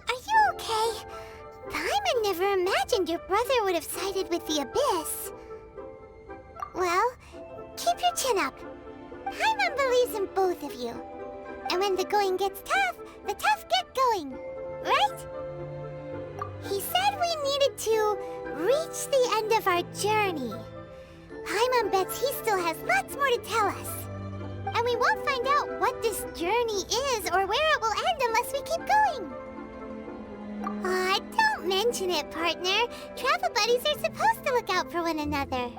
Are you okay? Paimon never imagined your brother would have sided with the Abyss. Well, keep your chin up. Paimon believes in both of you. And when the going gets tough, the tough get going, right? He said we needed to reach the end of our journey. Paimon bets he still has lots more to tell us. And we won't find out what this journey is or where it will end unless we keep going. Aw, don't mention it, partner. Travel buddies are supposed to look out for one another.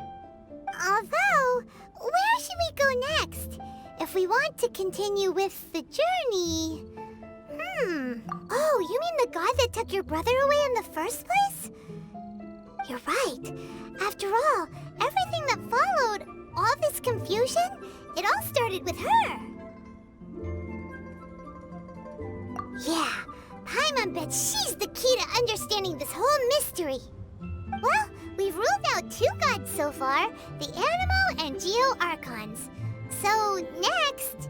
Although, where should we go next? If we want to continue with the journey... Oh, you mean the god that took your brother away in the first place? You're right. After all, everything that followed, all this confusion, it all started with her. Yeah, Paimon bets she's the key to understanding this whole mystery. Well, we've ruled out 2 gods so far, the Animo and Geo Archons. So, next...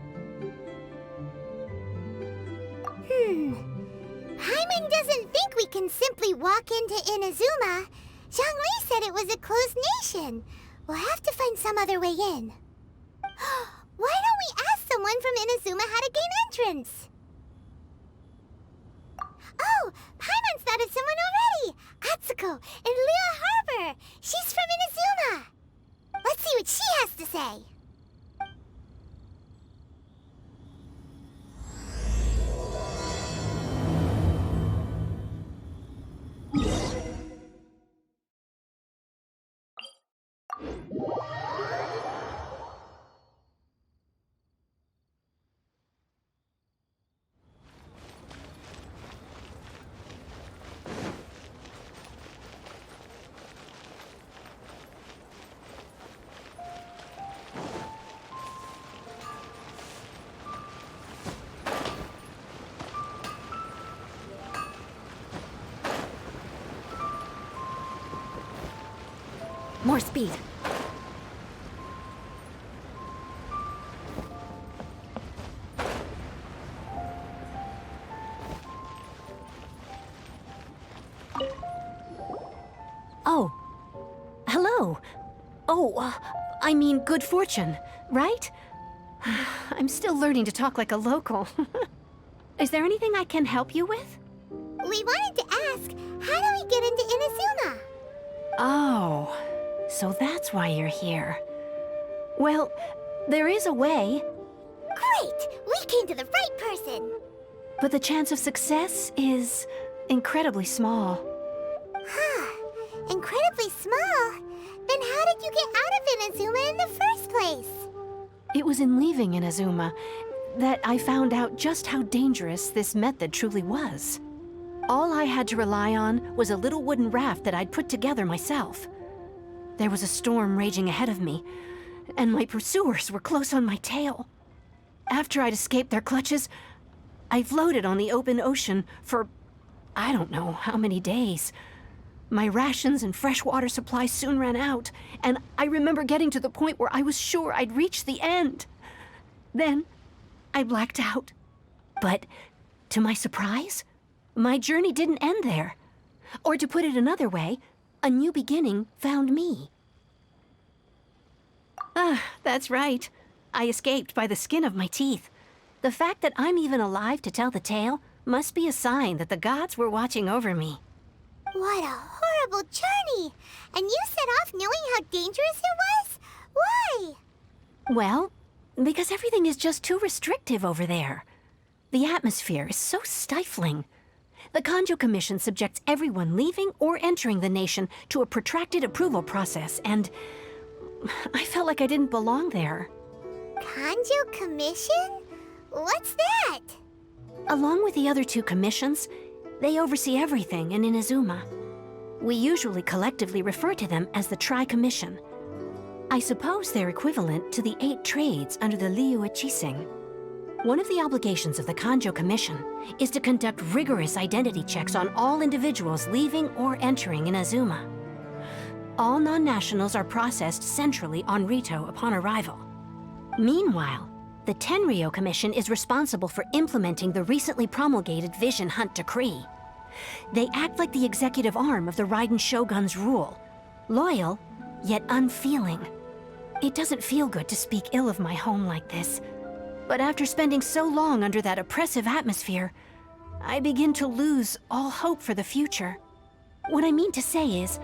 Paimon doesn't think we can simply walk into Inazuma. Zhongli said it was a closed nation. We'll have to find some other way in. Why don't we ask someone from Inazuma how to gain entrance? Oh, Paimon's thought of someone already! Atsuko in Liyue Harbor! She's from Inazuma! Let's see what she has to say. More speed. Oh. Hello. Oh, I mean good fortune, right? I'm still learning to talk like a local. Is there anything I can help you with? We wanted to ask, how do we get into Inazuma? Oh, so that's why you're here. Well, there is a way. Great! We came to the right person! But the chance of success is incredibly small. Huh. Incredibly small? Then how did you get out of Inazuma in the first place? It was in leaving Inazuma that I found out just how dangerous this method truly was. All I had to rely on was a little wooden raft that I'd put together myself. There was a storm raging ahead of me, and my pursuers were close on my tail. After I'd escaped their clutches, I floated on the open ocean for I don't know how many days. My rations and fresh water supply soon ran out, and I remember getting to the point where I was sure I'd reached the end. Then, I blacked out. But, to my surprise, my journey didn't end there. Or to put it another way, a new beginning found me. Ah, that's right. I escaped by the skin of my teeth. The fact that I'm even alive to tell the tale must be a sign that the gods were watching over me. What a horrible journey! And you set off knowing how dangerous it was? Why? Well, because everything is just too restrictive over there. The atmosphere is so stifling. The Kanjo Commission subjects everyone leaving or entering the nation to a protracted approval process, and I felt like I didn't belong there. Kanjo Commission? What's that? Along with the other 2 commissions, they oversee everything in Inazuma. We usually collectively refer to them as the Tri-Commission. I suppose they're equivalent to the 8 trades under the Liyue Chising. One of the obligations of the Kanjo Commission is to conduct rigorous identity checks on all individuals leaving or entering Inazuma. All non-nationals are processed centrally on Rito upon arrival. Meanwhile, The Tenryou Commission is responsible for implementing the recently promulgated Vision Hunt Decree. They act like the executive arm of the Raiden Shogun's rule. Loyal, yet unfeeling. It doesn't feel good to speak ill of my home like this. But after spending so long under that oppressive atmosphere, I begin to lose all hope for the future. What I mean to say is,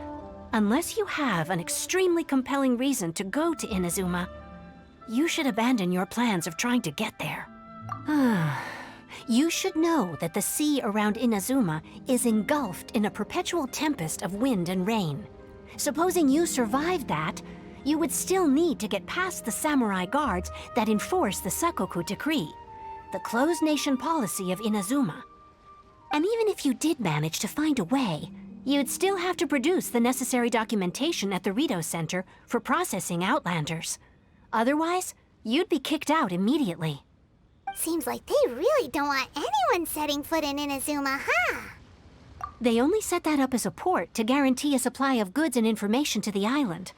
unless you have an extremely compelling reason to go to Inazuma, you should abandon your plans of trying to get there. You should know that the sea around Inazuma is engulfed in a perpetual tempest of wind and rain. Supposing you survived that, you would still need to get past the samurai guards that enforce the Sakoku Decree, the closed nation policy of Inazuma. And even if you did manage to find a way, you'd still have to produce the necessary documentation at the Rito Center for processing Outlanders. Otherwise, you'd be kicked out immediately. Seems like they really don't want anyone setting foot in Inazuma, huh? They only set that up as a port to guarantee a supply of goods and information to the island.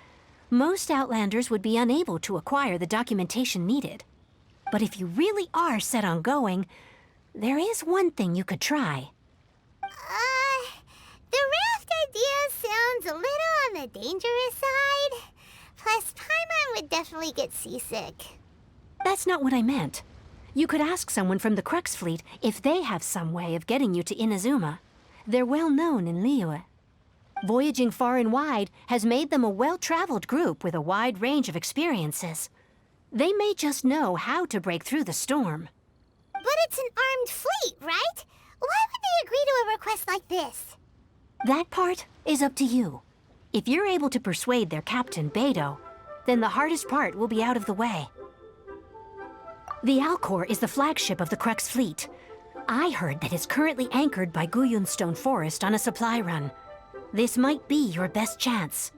Most Outlanders would be unable to acquire the documentation needed. But if you really are set on going, there is one thing you could try. The raft idea sounds a little on the dangerous side. Plus, Paimon would definitely get seasick. That's not what I meant. You could ask someone from the Crux Fleet if they have some way of getting you to Inazuma. They're well known in Liyue. Voyaging far and wide has made them a well-traveled group with a wide range of experiences. They may just know how to break through the storm. But it's an armed fleet, right? Why would they agree to a request like this? That part is up to you. If you're able to persuade their captain, Beidou, then the hardest part will be out of the way. The Alcor is the flagship of the Crux Fleet. I heard that it's currently anchored by Guyunstone Forest on a supply run. This might be your best chance.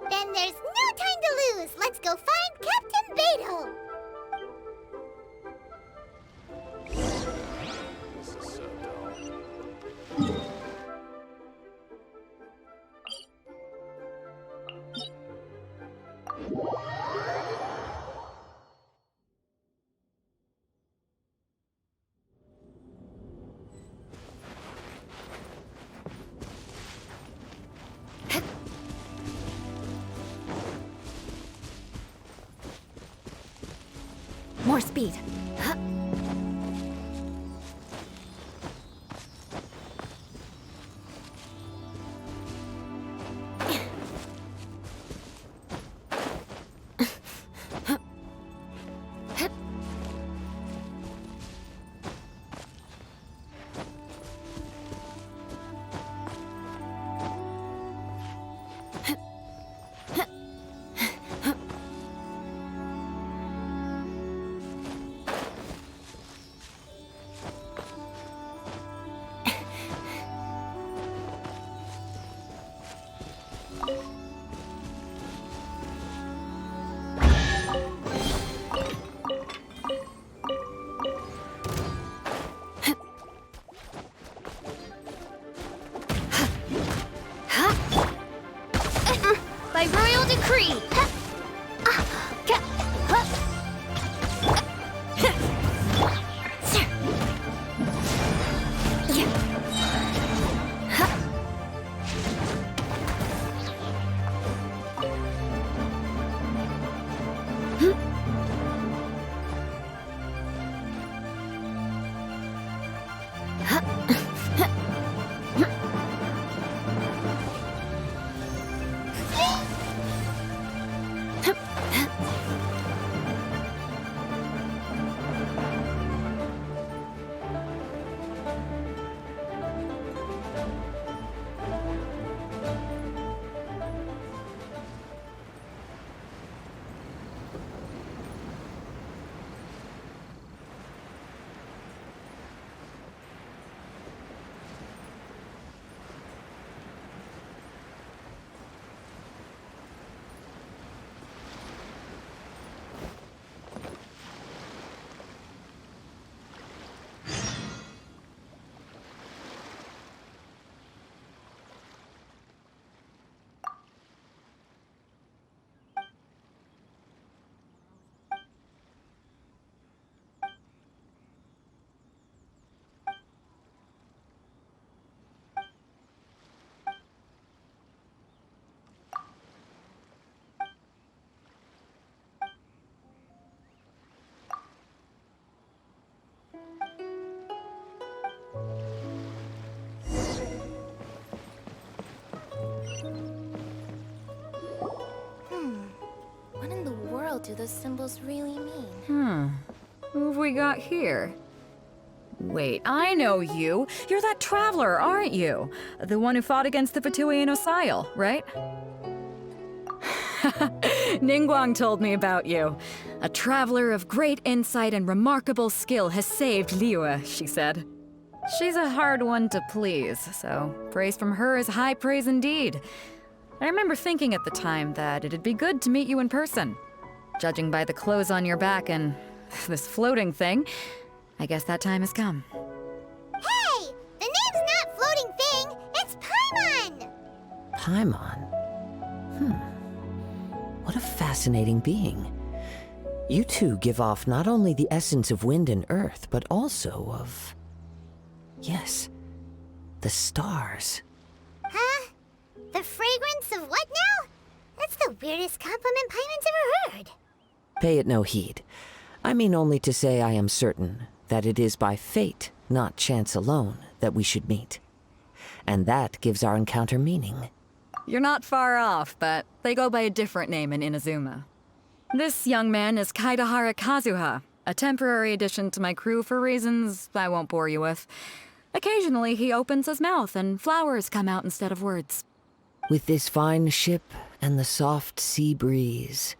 Then there's no time to lose. Let's go find Captain Beidou. More speed. By royal decree! do those symbols really mean? Who have we got here? Wait, I know you. You're that traveler, aren't you? The one who fought against the Fatui and Osile, right? Ningguang told me about you. A traveler of great insight and remarkable skill has saved Liyue, she said. She's a hard one to please, so praise from her is high praise indeed. I remember thinking at the time that it'd be good to meet you in person. Judging by the clothes on your back and this floating thing, I guess that time has come. Hey! The name's not Floating Thing, it's Paimon! Paimon? What a fascinating being. You two give off not only the essence of wind and earth, but also of... yes, the stars. Huh? The fragrance of what now? That's the weirdest compliment Paimon's ever heard. Pay it no heed. I mean only to say I am certain that it is by fate, not chance alone, that we should meet. And that gives our encounter meaning. You're not far off, but they go by a different name in Inazuma. This young man is Kaidahara Kazuha, a temporary addition to my crew for reasons I won't bore you with. Occasionally he opens his mouth and flowers come out instead of words. With this fine ship and the soft sea breeze,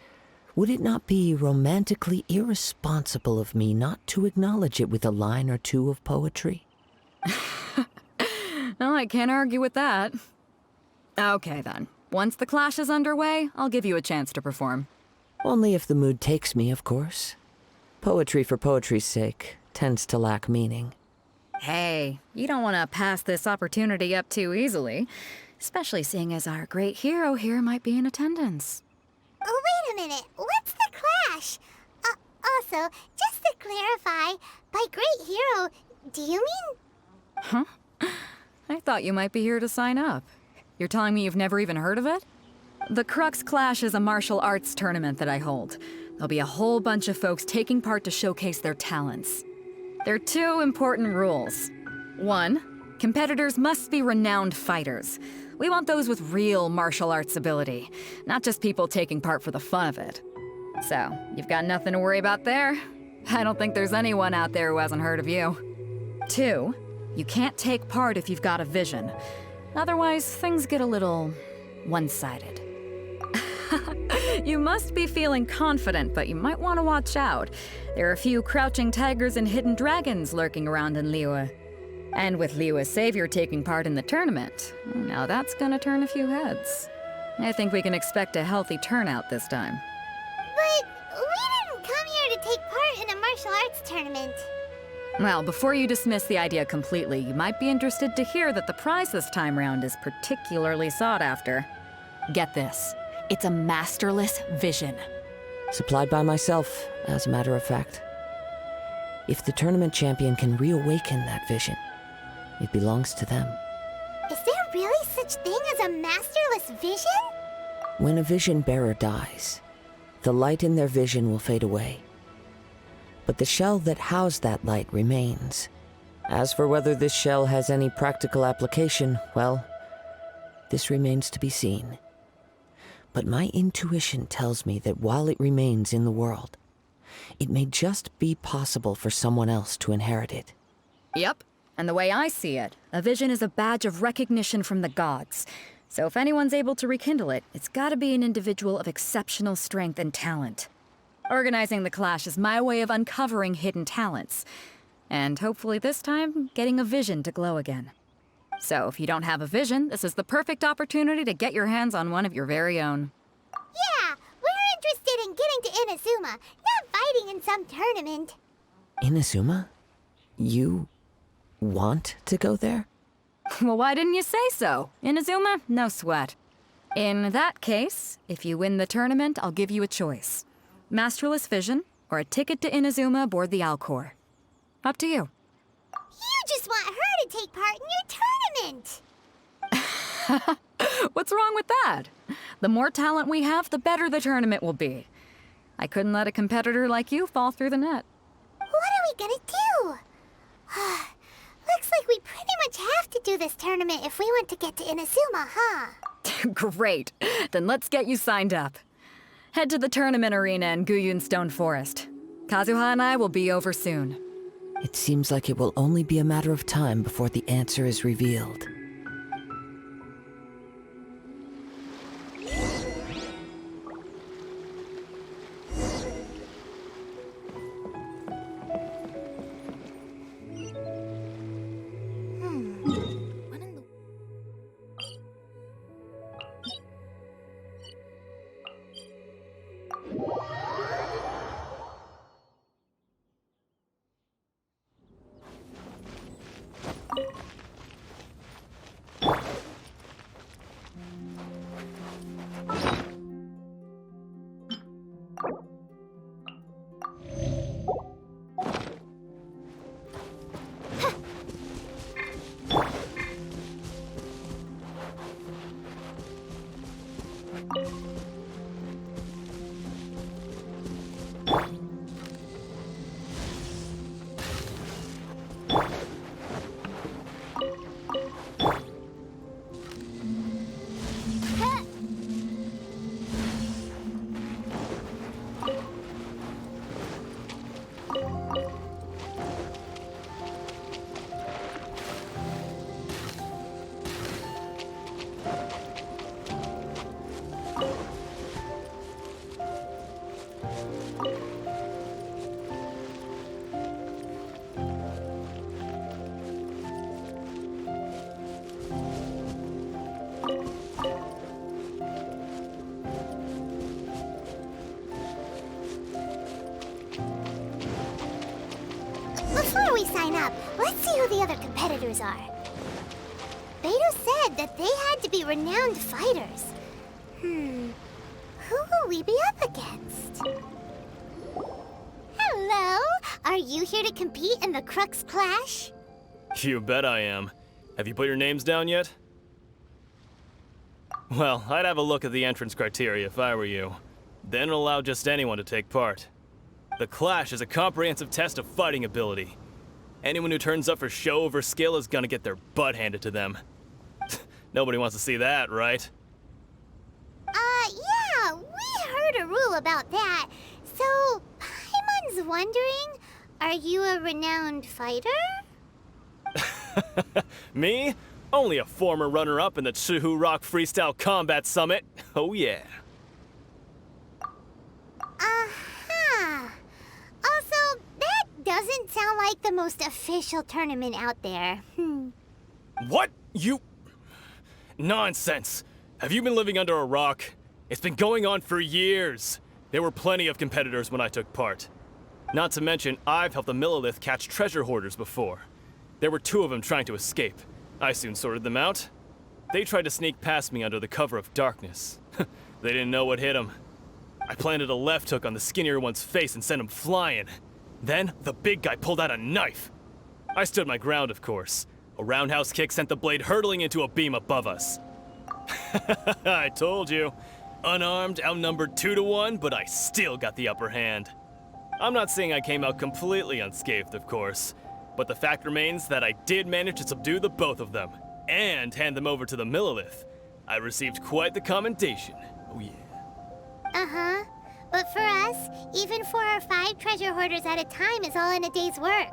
would it not be romantically irresponsible of me not to acknowledge it with a line or two of poetry? No, I can't argue with that. Okay then. Once the clash is underway, I'll give you a chance to perform. Only if the mood takes me, of course. Poetry for poetry's sake tends to lack meaning. Hey, you don't want to pass this opportunity up too easily, especially seeing as our great hero here might be in attendance. Oh, wait a minute. What's the clash? Also, just to clarify, by great hero, do you mean... I thought you might be here to sign up. You're telling me you've never even heard of it? The Crux Clash is a martial arts tournament that I hold. There'll be a whole bunch of folks taking part to showcase their talents. There are two important rules. One, competitors must be renowned fighters. We want those with real martial arts ability, not just people taking part for the fun of it. So, you've got nothing to worry about there. I don't think there's anyone out there who hasn't heard of you. Two, you can't take part if you've got a vision. Otherwise, things get a little one-sided. You must be feeling confident, but you might want to watch out. There are a few crouching tigers and hidden dragons lurking around in Liyue. And with Liyue's savior taking part in the tournament, now that's gonna turn a few heads. I think we can expect a healthy turnout this time. But we didn't come here to take part in a martial arts tournament. Well, before you dismiss the idea completely, you might be interested to hear that the prize this time round is particularly sought after. Get this. It's a masterless vision. Supplied by myself, as a matter of fact. If the tournament champion can reawaken that vision, it belongs to them. Is there really such thing as a masterless vision? When a vision bearer dies, the light in their vision will fade away. But the shell that housed that light remains. As for whether this shell has any practical application, well, this remains to be seen. But my intuition tells me that while it remains in the world, it may just be possible for someone else to inherit it. Yep. And the way I see it, a vision is a badge of recognition from the gods. So if anyone's able to rekindle it, it's gotta be an individual of exceptional strength and talent. Organizing the clash is my way of uncovering hidden talents. And hopefully this time, getting a vision to glow again. So if you don't have a vision, this is the perfect opportunity to get your hands on one of your very own. Yeah, we're interested in getting to Inazuma, not fighting in some tournament. Inazuma? You want to go there? Well, why didn't you say so? Inazuma? No sweat. In that case, if you win the tournament, I'll give you a choice. Masterless Vision, or a ticket to Inazuma aboard the Alcor. Up to you. You just want her to take part in your tournament. What's wrong with that? The more talent we have, the better the tournament will be. I couldn't let a competitor like you fall through the net. What are we gonna do? Looks like we pretty much have to do this tournament if we want to get to Inazuma, huh? Great. Then let's get you signed up. Head to the tournament arena in Guyun Stone Forest. Kazuha and I will be over soon. It seems like it will only be a matter of time before the answer is revealed. What in the... Before we sign up, let's see who the other competitors are. Beidou said that they had to be renowned fighters. Who will we be up against? Hello? Are you here to compete in the Crux Clash? You bet I am. Have you put your names down yet? Well, I'd have a look at the entrance criteria if I were you. Then allow just anyone to take part. The Clash is a comprehensive test of fighting ability. Anyone who turns up for show over skill is gonna get their butt handed to them. Nobody wants to see that, right? Yeah, we heard a rule about that. So, Paimon's wondering, are you a renowned fighter? Me? Only a former runner-up in the Chihu Rock Freestyle Combat Summit. Oh yeah. Also, that doesn't sound like the most official tournament out there. What? You... Nonsense. Have you been living under a rock? It's been going on for years. There were plenty of competitors when I took part. Not to mention, I've helped the Millilith catch treasure hoarders before. There were 2 of them trying to escape. I soon sorted them out. They tried to sneak past me under the cover of darkness. They didn't know what hit them. I planted a left hook on the skinnier one's face and sent him flying. Then, the big guy pulled out a knife. I stood my ground, of course. A roundhouse kick sent the blade hurtling into a beam above us. I told you. Unarmed, outnumbered 2 to 1, but I still got the upper hand. I'm not saying I came out completely unscathed, of course, but the fact remains that I did manage to subdue the both of them, and hand them over to the Millilith. I received quite the commendation. Oh yeah. Uh-huh. But for us, even 4 or 5 treasure hoarders at a time is all in a day's work.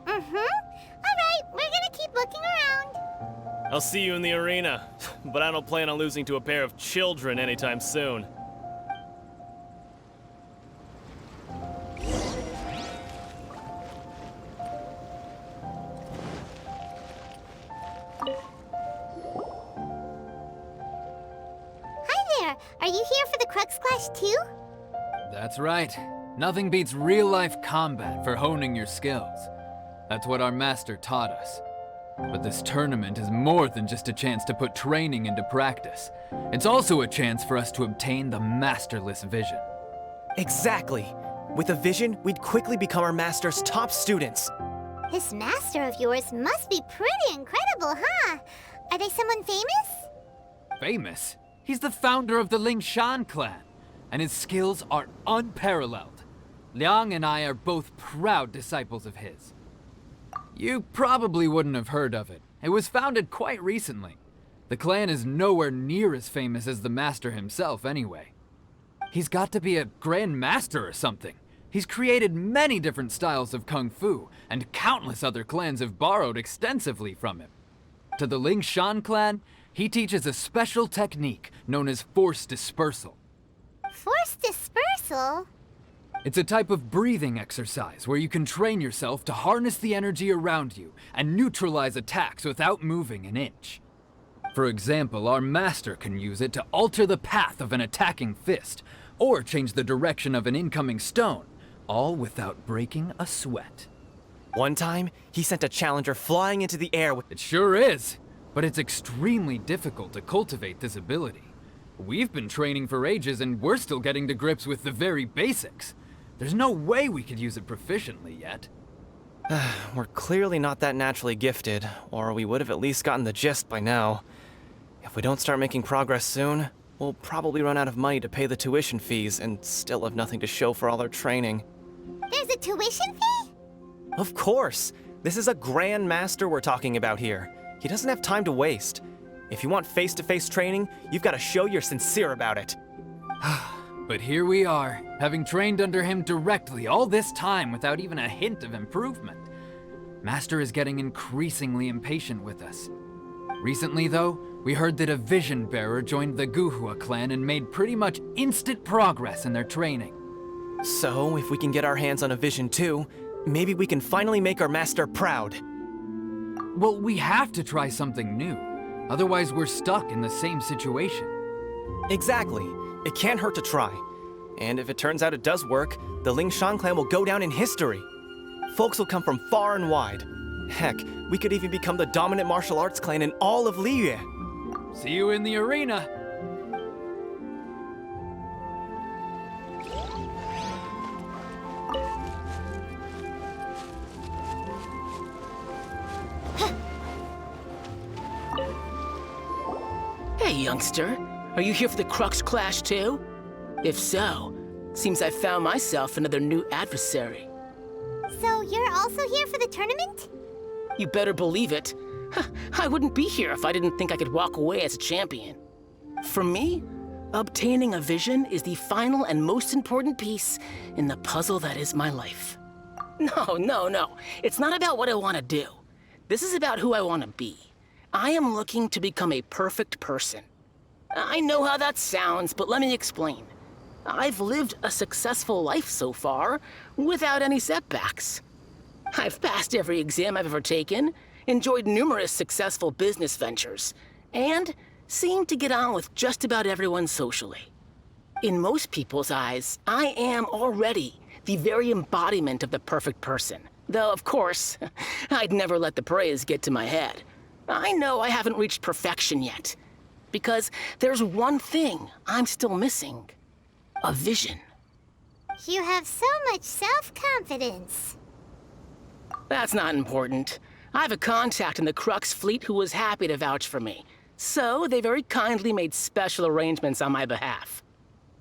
Alright, we're gonna keep looking around. I'll see you in the arena, but I don't plan on losing to a pair of children anytime soon. Hi there, are you here for the Crux Clash too? That's right. Nothing beats real-life combat for honing your skills. That's what our master taught us. But this tournament is more than just a chance to put training into practice. It's also a chance for us to obtain the masterless vision. Exactly. With a vision, we'd quickly become our master's top students. This master of yours must be pretty incredible, huh? Are they someone famous? Famous? He's the founder of the Lingshan clan, and his skills are unparalleled. Liang and I are both proud disciples of his. You probably wouldn't have heard of it. It was founded quite recently. The clan is nowhere near as famous as the master himself, anyway. He's got to be a Grand Master or something. He's created many different styles of Kung Fu, and countless other clans have borrowed extensively from him. To the Ling Shan clan, he teaches a special technique known as Force Dispersal. Force dispersal? It's a type of breathing exercise where you can train yourself to harness the energy around you and neutralize attacks without moving an inch. For example, our master can use it to alter the path of an attacking fist, or change the direction of an incoming stone, all without breaking a sweat. One time, he sent a challenger flying into the air with... It sure is, but it's extremely difficult to cultivate this ability. We've been training for ages and we're still getting to grips with the very basics. There's no way we could use it proficiently yet. We're clearly not that naturally gifted, or we would have at least gotten the gist by now. If we don't start making progress soon, we'll probably run out of money to pay the tuition fees and still have nothing to show for all our training. There's a tuition fee? Of course! This is a Grand Master we're talking about here. He doesn't have time to waste. If you want face-to-face training, you've got to show you're sincere about it. But here we are, having trained under him directly all this time without even a hint of improvement. Master is getting increasingly impatient with us. Recently, though, we heard that a Vision Bearer joined the Guhua clan and made pretty much instant progress in their training. So, if we can get our hands on a Vision too, maybe we can finally make our master proud. Well, we have to try something new. Otherwise, we're stuck in the same situation. Exactly. It can't hurt to try. And if it turns out it does work, the Ling Shan clan will go down in history. Folks will come from far and wide. Heck, we could even become the dominant martial arts clan in all of Liyue. See you in the arena. Hey, youngster. Are you here for the Crux Clash too? If so, seems I found myself another new adversary. So you're also here for the tournament? You better believe it. I wouldn't be here if I didn't think I could walk away as a champion. For me, obtaining a vision is the final and most important piece in the puzzle that is my life. No. It's not about what I want to do. This is about who I want to be. I am looking to become a perfect person. I know how that sounds, but let me explain. I've lived a successful life so far, without any setbacks. I've passed every exam I've ever taken, enjoyed numerous successful business ventures, and seem to get on with just about everyone socially. In most people's eyes, I am already the very embodiment of the perfect person. Though, of course, I'd never let the praise get to my head. I know I haven't reached perfection yet, because there's one thing I'm still missing. A vision. You have so much self-confidence. That's not important. I have a contact in the Crux fleet who was happy to vouch for me, so they very kindly made special arrangements on my behalf.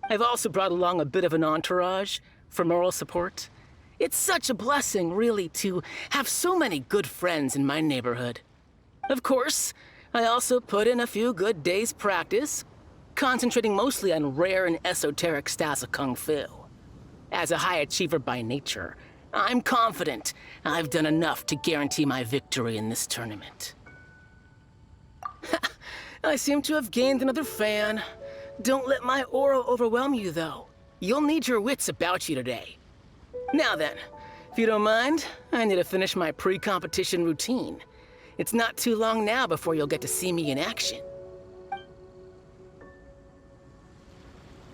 I've also brought along a bit of an entourage for moral support. It's such a blessing, really, to have so many good friends in my neighborhood. Of course, I also put in a few good days' practice, concentrating mostly on rare and esoteric styles of Kung Fu. As a high achiever by nature, I'm confident I've done enough to guarantee my victory in this tournament. I seem to have gained another fan. Don't let my aura overwhelm you, though. You'll need your wits about you today. Now then, if you don't mind, I need to finish my pre-competition routine. It's not too long now before you'll get to see me in action.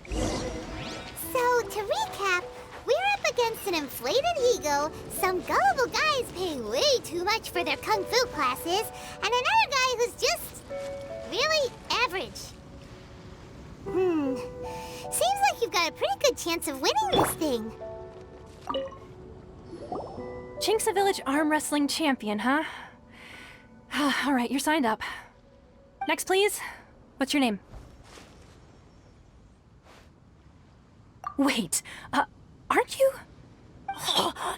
So, to recap, we're up against an inflated ego, some gullible guys paying way too much for their kung fu classes, and another guy who's just really average. Seems like you've got a pretty good chance of winning this thing. Chinksa Village arm wrestling champion, huh? All right, you're signed up. Next, please. What's your name? Wait, aren't you?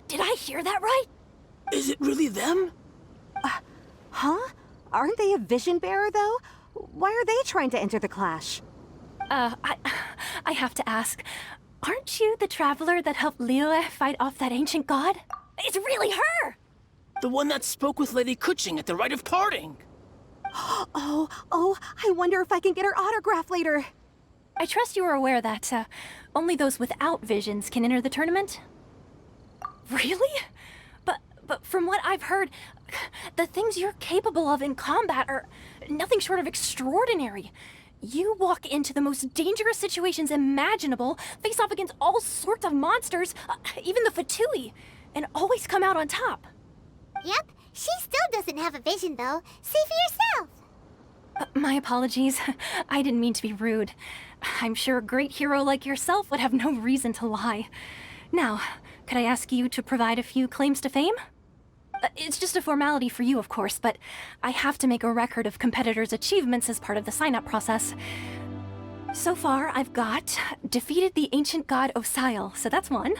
Did I hear that right? Is it really them? Huh? Aren't they a vision bearer, though? Why are they trying to enter the clash? I I have to ask, aren't you the traveler that helped Liyue fight off that ancient god? It's really her! The one that spoke with Lady Kuching at the rite of parting. Oh, I wonder if I can get her autograph later. I trust you are aware that only those without visions can enter the tournament? Really? But from what I've heard, the things you're capable of in combat are nothing short of extraordinary. You walk into the most dangerous situations imaginable, face off against all sorts of monsters, even the Fatui, and always come out on top. Yep, she still doesn't have a vision though. See for yourself. My apologies. I didn't mean to be rude. I'm sure a great hero like yourself would have no reason to lie. Now, could I ask you to provide a few claims to fame? It's just a formality for you, of course, but I have to make a record of competitors' achievements as part of the sign-up process. So far, I've got defeated the ancient god Osail, so that's one.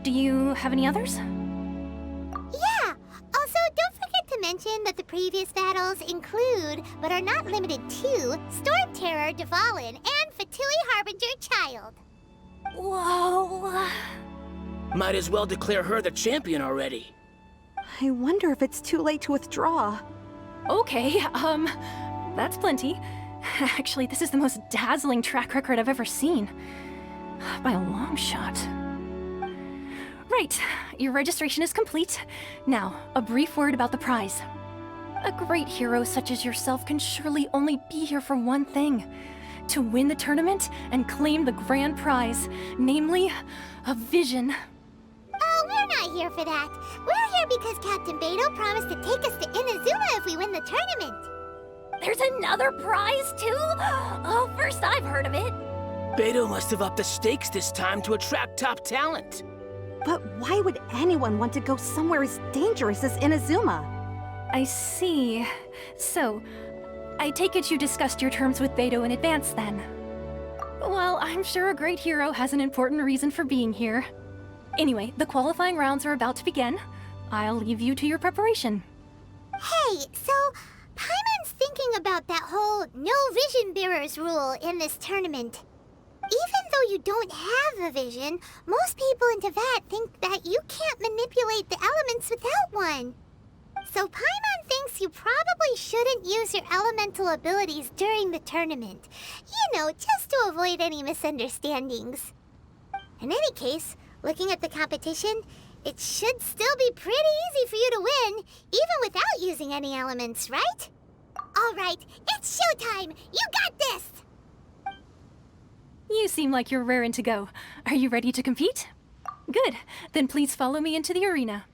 Do you have any others? Yeah! Also, don't forget to mention that the previous battles include, but are not limited to, Storm Terror Dvalin and Fatui Harbinger Child. Whoa! Might as well declare her the champion already. I wonder if it's too late to withdraw. Okay, that's plenty. Actually, this is the most dazzling track record I've ever seen. By a long shot. Right, your registration is complete. Now, a brief word about the prize. A great hero such as yourself can surely only be here for one thing. To win the tournament and claim the grand prize, namely, a vision. Oh, we're not here for that. We're here because Captain Beidou promised to take us to Inazuma if we win the tournament. There's another prize, too? Oh, first I've heard of it. Beidou must have upped the stakes this time to attract top talent. But why would anyone want to go somewhere as dangerous as Inazuma? I see. So, I take it you discussed your terms with Beidou in advance, then? Well, I'm sure a great hero has an important reason for being here. Anyway, the qualifying rounds are about to begin. I'll leave you to your preparation. Hey, so Paimon's thinking about that whole no vision bearers rule in this tournament. Even though you don't have a vision, most people in Teyvat think that you can't manipulate the elements without one. So Paimon thinks you probably shouldn't use your elemental abilities during the tournament. You know, just to avoid any misunderstandings. In any case, looking at the competition, it should still be pretty easy for you to win, even without using any elements, right? All right, it's showtime! You got this! You seem like you're raring to go. Are you ready to compete? Good. Then please follow me into the arena.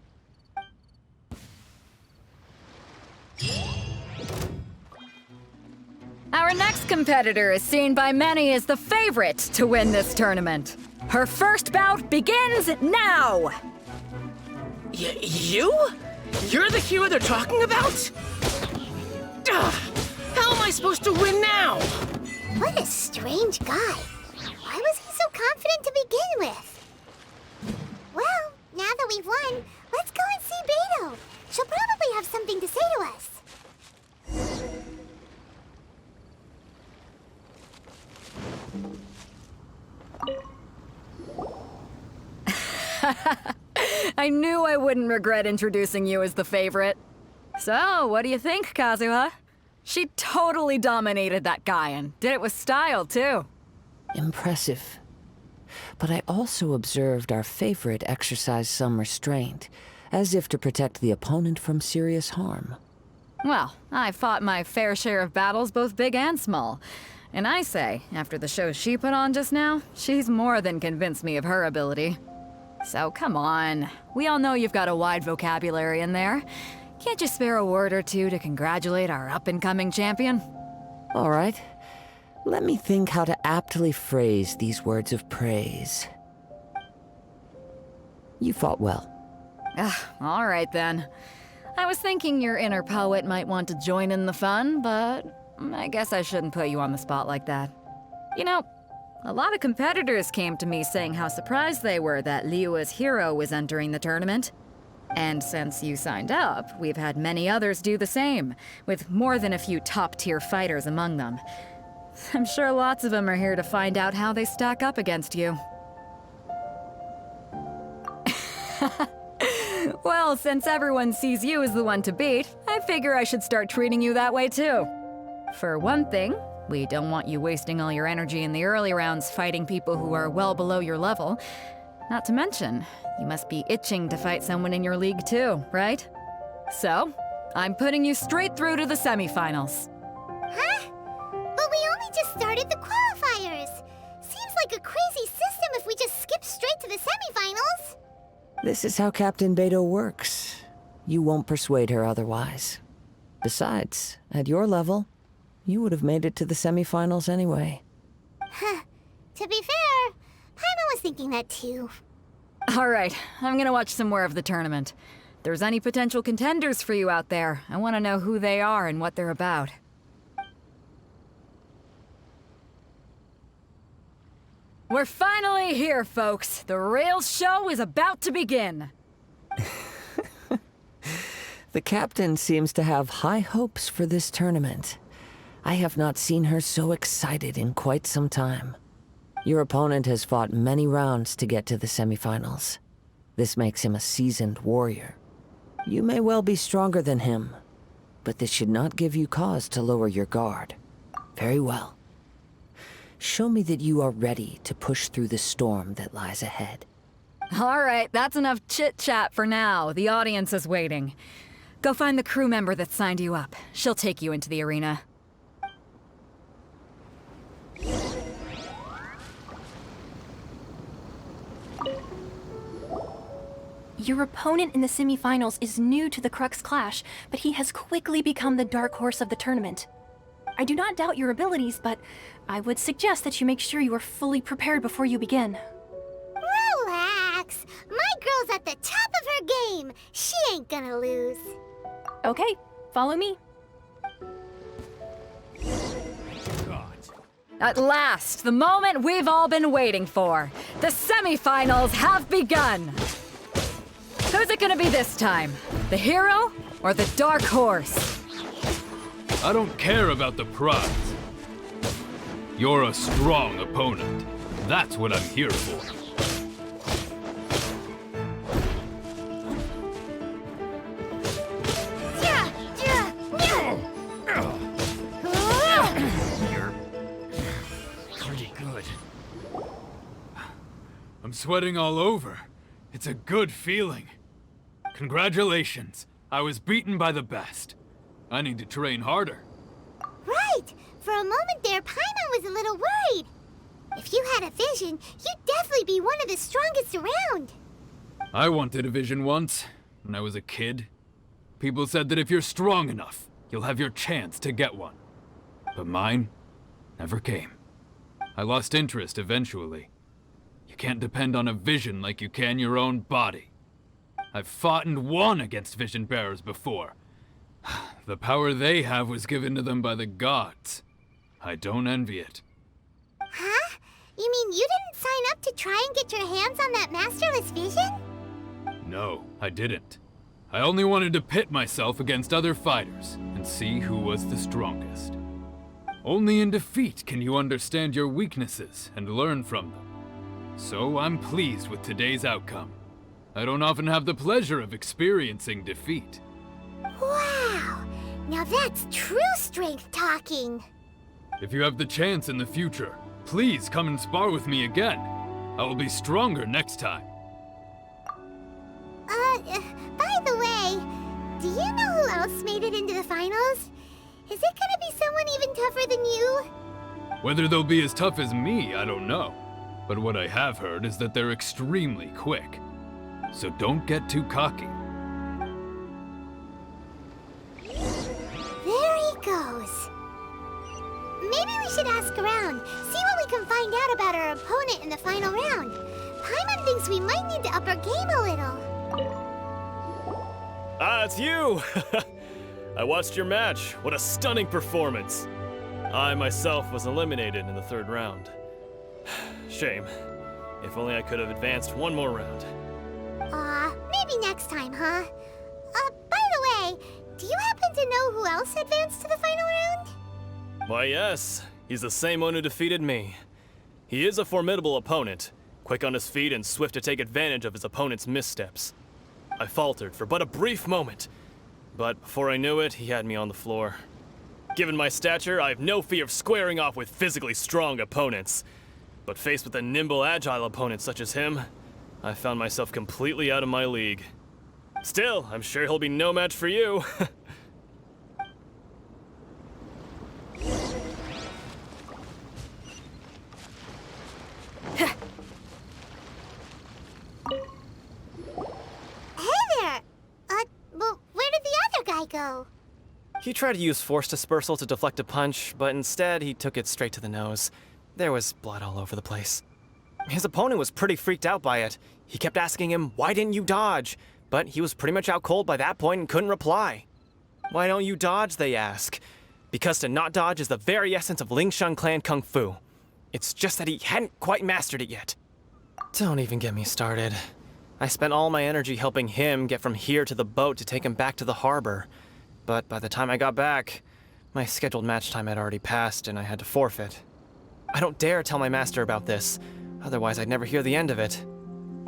Our next competitor is seen by many as the favorite to win this tournament. Her first bout begins now! You? You're the hero they're talking about? Ugh, how am I supposed to win now? What a strange guy. Why was he so confident to begin with? Well, now that we've won, let's go and see Beidou. She'll probably have something to say to us. I knew I wouldn't regret introducing you as the favorite. So, what do you think, Kazuha? She totally dominated that guy and did it with style, too. Impressive. But I also observed our favorite exercise some restraint, as if to protect the opponent from serious harm. Well, I fought my fair share of battles, both big and small. And I say, after the show she put on just now, she's more than convinced me of her ability. So come on, we all know you've got a wide vocabulary in there. Can't you spare a word or two to congratulate our up-and-coming champion? All right. Let me think how to aptly phrase these words of praise. You fought well. All right then. I was thinking your inner poet might want to join in the fun, but I guess I shouldn't put you on the spot like that. You know, a lot of competitors came to me saying how surprised they were that Liyue's hero was entering the tournament. And since you signed up, we've had many others do the same, with more than a few top-tier fighters among them. I'm sure lots of them are here to find out how they stack up against you. Well, since everyone sees you as the one to beat, I figure I should start treating you that way too. For one thing, we don't want you wasting all your energy in the early rounds fighting people who are well below your level. Not to mention, you must be itching to fight someone in your league too, right? So, I'm putting you straight through to the semifinals. Huh? But we only just started the qualifiers. Seems like a crazy system if we just skip straight to the semifinals. This is how Captain Beidou works. You won't persuade her otherwise. Besides, at your level, you would have made it to the semifinals anyway. Huh. To be fair, Paimon was thinking that too. Alright, I'm gonna watch some more of the tournament. If there's any potential contenders for you out there, I want to know who they are and what they're about. We're finally here, folks. The real show is about to begin. The captain seems to have high hopes for this tournament. I have not seen her so excited in quite some time. Your opponent has fought many rounds to get to the semifinals. This makes him a seasoned warrior. You may well be stronger than him, but this should not give you cause to lower your guard. Very well. Show me that you are ready to push through the storm that lies ahead. Alright, that's enough chit-chat for now. The audience is waiting. Go find the crew member that signed you up. She'll take you into the arena. Your opponent in the semifinals is new to the Crux Clash, but he has quickly become the dark horse of the tournament. I do not doubt your abilities, but I would suggest that you make sure you are fully prepared before you begin. Relax. My girl's at the top of her game. She ain't gonna lose. Okay, follow me. At last, the moment we've all been waiting for. The semifinals have begun. Who's it gonna be this time? The hero or the dark horse? I don't care about the prize. You're a strong opponent. That's what I'm here for. You're pretty good. I'm sweating all over. It's a good feeling. Congratulations. I was beaten by the best. I need to train harder. Right. For a moment there, Paimon was a little worried. If you had a vision, you'd definitely be one of the strongest around. I wanted a vision once, when I was a kid. People said that if you're strong enough, you'll have your chance to get one. But mine never came. I lost interest eventually. You can't depend on a vision like you can your own body. I've fought and won against vision bearers before. The power they have was given to them by the gods. I don't envy it. Huh? You mean you didn't sign up to try and get your hands on that masterless vision? No, I didn't. I only wanted to pit myself against other fighters and see who was the strongest. Only in defeat can you understand your weaknesses and learn from them. So I'm pleased with today's outcome. I don't often have the pleasure of experiencing defeat. Wow! Now that's true strength talking. If you have the chance in the future, please come and spar with me again. I will be stronger next time. By the way, do you know who else made it into the finals? Is it gonna be someone even tougher than you? Whether they'll be as tough as me, I don't know. But what I have heard is that they're extremely quick. So don't get too cocky. There he goes. Maybe we should ask around, see what we can find out about our opponent in the final round. Paimon thinks we might need to up our game a little. Ah, it's you! I watched your match. What a stunning performance. I myself was eliminated in the third round. Shame. If only I could have advanced one more round. Maybe next time, huh? By the way, do you happen to know who else advanced to the final round? Why, yes. He's the same one who defeated me. He is a formidable opponent, quick on his feet and swift to take advantage of his opponent's missteps. I faltered for but a brief moment, but before I knew it, he had me on the floor. Given my stature, I have no fear of squaring off with physically strong opponents. But faced with a nimble, agile opponent such as him, I found myself completely out of my league. Still, I'm sure he'll be no match for you. Well, where did the other guy go? He tried to use force dispersal to deflect a punch, but instead he took it straight to the nose. There was blood all over the place. His opponent was pretty freaked out by it. He kept asking him, "Why didn't you dodge?" But he was pretty much out cold by that point and couldn't reply. "Why don't you dodge?" they ask. Because to not dodge is the very essence of Lingshan clan kung fu. It's just that he hadn't quite mastered it yet. Don't even get me started. I spent all my energy helping him get from here to the boat to take him back to the harbor. But by the time I got back, my scheduled match time had already passed and I had to forfeit. I don't dare tell my master about this, otherwise I'd never hear the end of it.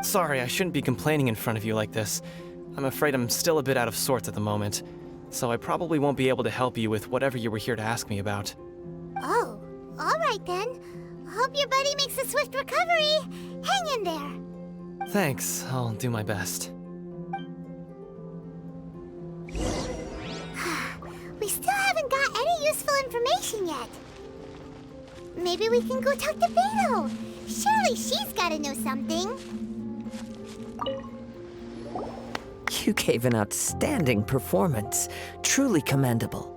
Sorry, I shouldn't be complaining in front of you like this. I'm afraid I'm still a bit out of sorts at the moment, so I probably won't be able to help you with whatever you were here to ask me about. Oh, all right then. Hope your buddy makes a swift recovery. Hang in there. Thanks, I'll do my best. We still haven't got any useful information yet. Maybe we can go talk to Beidou. Surely she's gotta know something. You gave an outstanding performance. Truly commendable.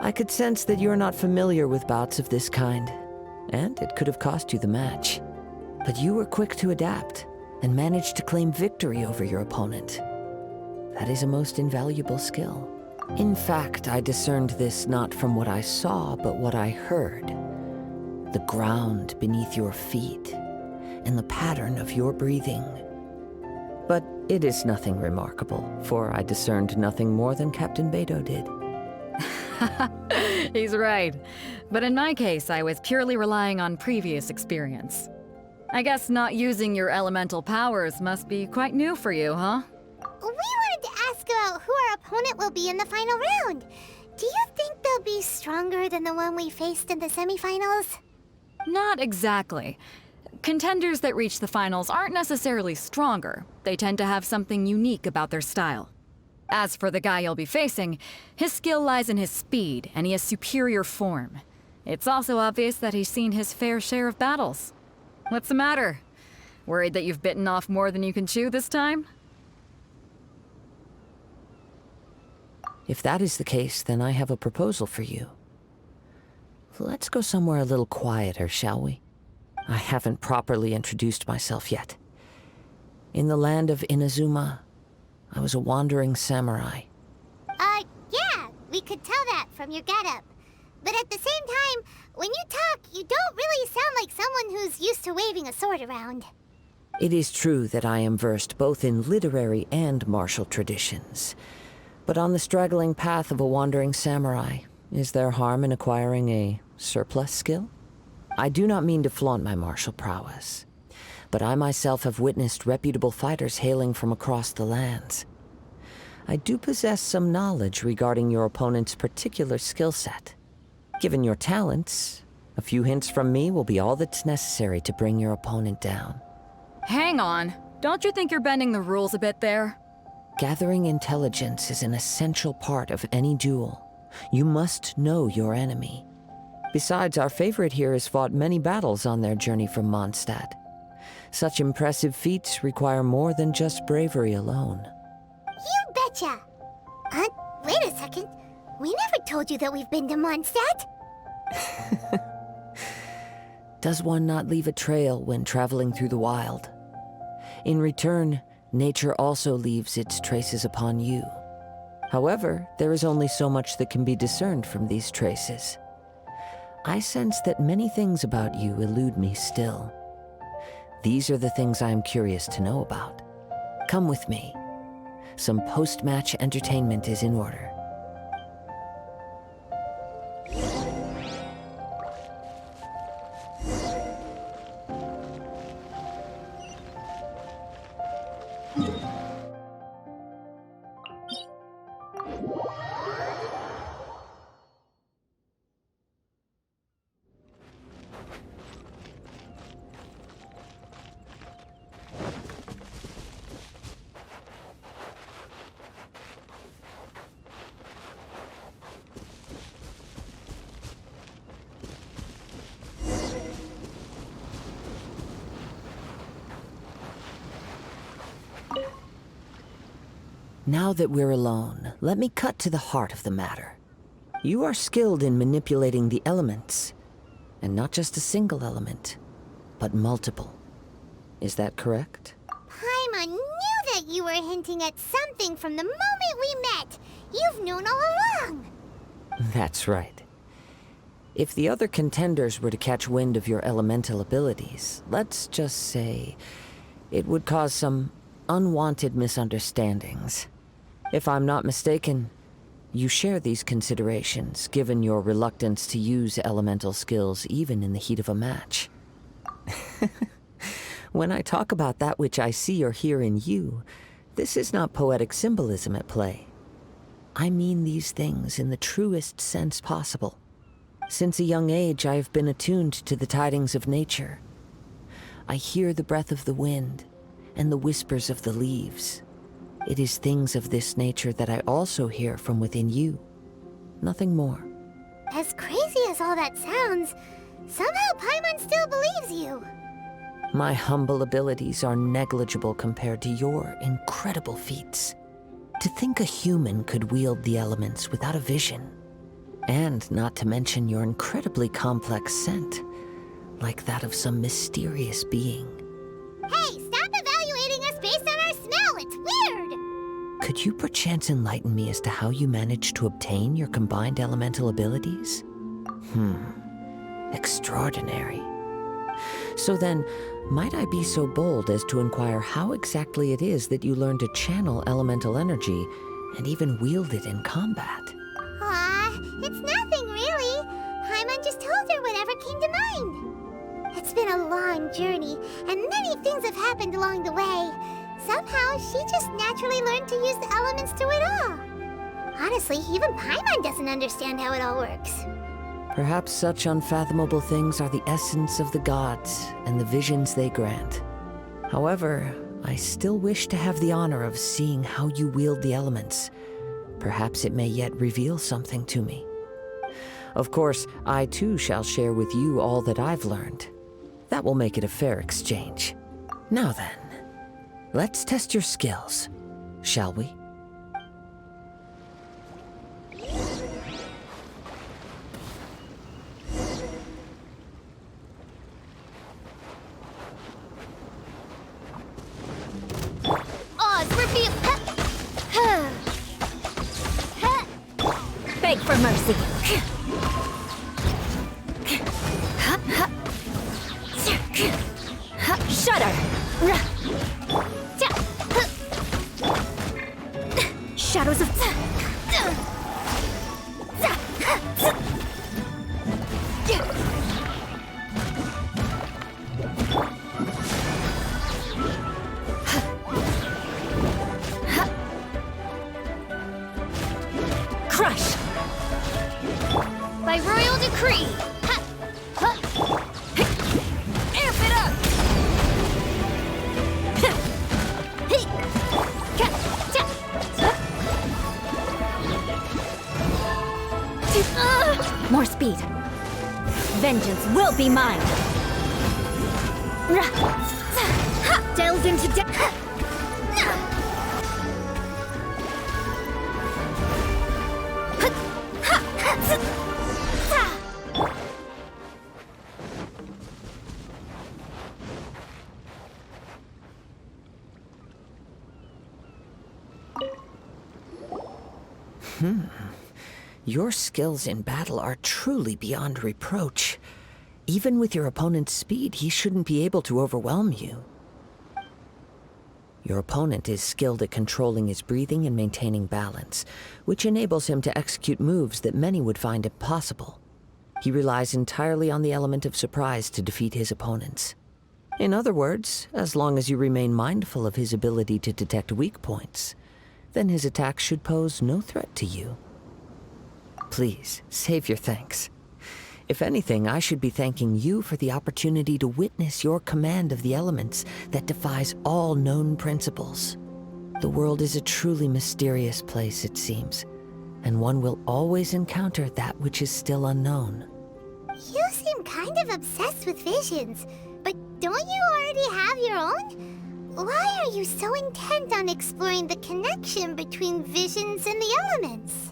I could sense that you're not familiar with bouts of this kind, and it could have cost you the match. But you were quick to adapt and managed to claim victory over your opponent. That is a most invaluable skill. In fact, I discerned this not from what I saw, but what I heard. The ground beneath your feet, and the pattern of your breathing. But it is nothing remarkable, for I discerned nothing more than Captain Beidou did. He's right. But in my case, I was purely relying on previous experience. I guess not using your elemental powers must be quite new for you, huh? We wanted to ask about who our opponent will be in the final round. Do you think they'll be stronger than the one we faced in the semifinals? Not exactly. Contenders that reach the finals aren't necessarily stronger. They tend to have something unique about their style. As for the guy you'll be facing, his skill lies in his speed, and he has superior form. It's also obvious that he's seen his fair share of battles. What's the matter? Worried that you've bitten off more than you can chew this time? If that is the case, then I have a proposal for you. Let's go somewhere a little quieter, shall we? I haven't properly introduced myself yet. In the land of Inazuma, I was a wandering samurai. Yeah, we could tell that from your getup. But at the same time, when you talk, you don't really sound like someone who's used to waving a sword around. It is true that I am versed both in literary and martial traditions. But on the straggling path of a wandering samurai, is there harm in acquiring a surplus skill? I do not mean to flaunt my martial prowess, but I myself have witnessed reputable fighters hailing from across the lands. I do possess some knowledge regarding your opponent's particular skill set. Given your talents, a few hints from me will be all that's necessary to bring your opponent down. Hang on. Don't you think you're bending the rules a bit there? Gathering intelligence is an essential part of any duel. You must know your enemy. Besides, our favorite here has fought many battles on their journey from Mondstadt. Such impressive feats require more than just bravery alone. You betcha! Wait a second. We never told you that we've been to Mondstadt. Does one not leave a trail when traveling through the wild? In return, nature also leaves its traces upon you. However, there is only so much that can be discerned from these traces. I sense that many things about you elude me still. These are the things I am curious to know about. Come with me. Some post-match entertainment is in order. Now that we're alone, let me cut to the heart of the matter. You are skilled in manipulating the elements, and not just a single element, but multiple. Is that correct? Paimon knew that you were hinting at something from the moment we met. You've known all along. That's right. If the other contenders were to catch wind of your elemental abilities, let's just say it would cause some unwanted misunderstandings. If I'm not mistaken, you share these considerations, given your reluctance to use elemental skills even in the heat of a match. When I talk about that which I see or hear in you, this is not poetic symbolism at play. I mean these things in the truest sense possible. Since a young age, I have been attuned to the tidings of nature. I hear the breath of the wind and the whispers of the leaves. It is things of this nature that I also hear from within you. Nothing more. As crazy as all that sounds, somehow Paimon still believes you. My humble abilities are negligible compared to your incredible feats. To think a human could wield the elements without a vision. And not to mention your incredibly complex scent, like that of some mysterious being. Hey, stop evaluating us based on our smell! It's weird! Could you perchance enlighten me as to how you managed to obtain your combined elemental abilities? Extraordinary. So then, might I be so bold as to inquire how exactly it is that you learned to channel elemental energy and even wield it in combat? It's nothing really. Paimon just told her whatever came to mind. It's been a long journey, and many things have happened along the way. Somehow, she just naturally learned to use the elements through it all. Honestly, even Paimon doesn't understand how it all works. Perhaps such unfathomable things are the essence of the gods and the visions they grant. However, I still wish to have the honor of seeing how you wield the elements. Perhaps it may yet reveal something to me. Of course, I too shall share with you all that I've learned. That will make it a fair exchange. Now then, let's test your skills, shall we? Beg for mercy. Shudder! Shadows of... Crush! By royal decree! Amp it up! More speed. Vengeance will be mine. Delved into depth. Your skills in battle are truly beyond reproach. Even with your opponent's speed, he shouldn't be able to overwhelm you. Your opponent is skilled at controlling his breathing and maintaining balance, which enables him to execute moves that many would find impossible. He relies entirely on the element of surprise to defeat his opponents. In other words, as long as you remain mindful of his ability to detect weak points, then his attacks should pose no threat to you. Please, save your thanks. If anything, I should be thanking you for the opportunity to witness your command of the elements that defies all known principles. The world is a truly mysterious place, it seems, and one will always encounter that which is still unknown. You seem kind of obsessed with visions, but don't you already have your own? Why are you so intent on exploring the connection between visions and the elements?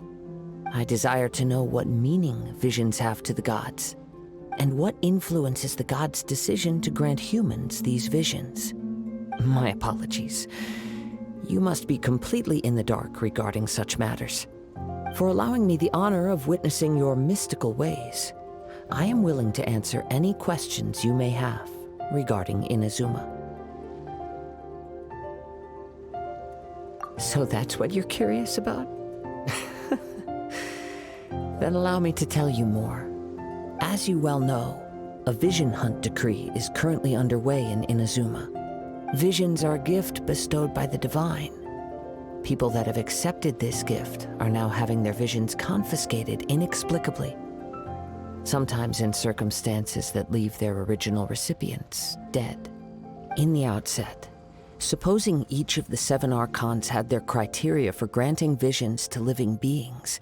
I desire to know what meaning visions have to the gods, and what influences the gods' decision to grant humans these visions. My apologies. You must be completely in the dark regarding such matters. For allowing me the honor of witnessing your mystical ways, I am willing to answer any questions you may have regarding Inazuma. So that's what you're curious about? Then allow me to tell you more. As you well know, a vision hunt decree is currently underway in Inazuma. Visions are a gift bestowed by the divine. People that have accepted this gift are now having their visions confiscated inexplicably. Sometimes in circumstances that leave their original recipients dead. In the outset, supposing each of the 7 archons had their criteria for granting visions to living beings,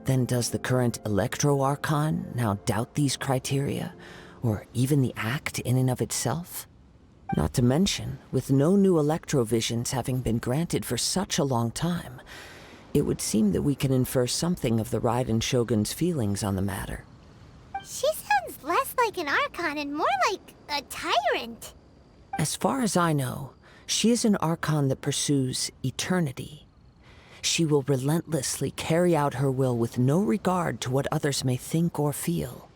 then does the current Electro Archon now doubt these criteria, or even the act in and of itself? Not to mention, with no new Electrovisions having been granted for such a long time, it would seem that we can infer something of the Raiden Shogun's feelings on the matter. She sounds less like an Archon and more like a tyrant. As far as I know, she is an Archon that pursues eternity. She will relentlessly carry out her will with no regard to what others may think or feel.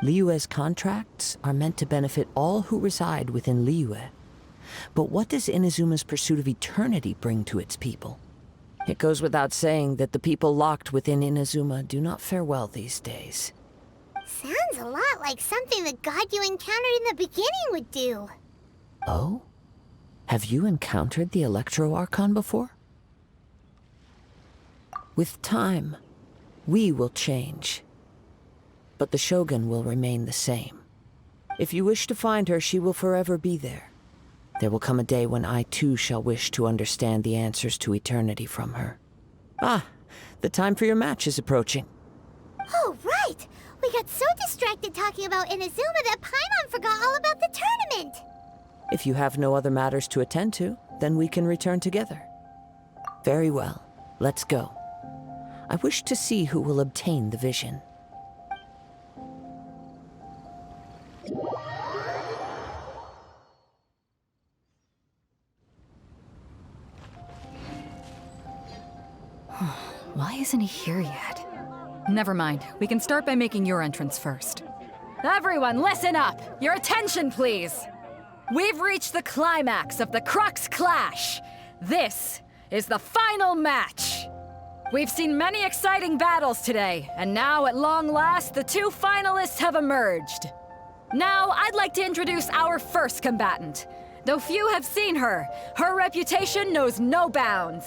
Liyue's contracts are meant to benefit all who reside within Liyue. But what does Inazuma's pursuit of eternity bring to its people? It goes without saying that the people locked within Inazuma do not fare well these days. Sounds a lot like something the god you encountered in the beginning would do. Oh? Have you encountered the Electro Archon before? With time, we will change. But the Shogun will remain the same. If you wish to find her, she will forever be there. There will come a day when I too shall wish to understand the answers to eternity from her. Ah, the time for your match is approaching. Oh, right! We got so distracted talking about Inazuma that Paimon forgot all about the tournament! If you have no other matters to attend to, then we can return together. Very well, let's go. I wish to see who will obtain the vision. Why isn't he here yet? Never mind. We can start by making your entrance first. Everyone, listen up! Your attention, please! We've reached the climax of the Crux Clash! This is the final match! We've seen many exciting battles today, and now at long last, the 2 finalists have emerged. Now, I'd like to introduce our first combatant. Though few have seen her, her reputation knows no bounds.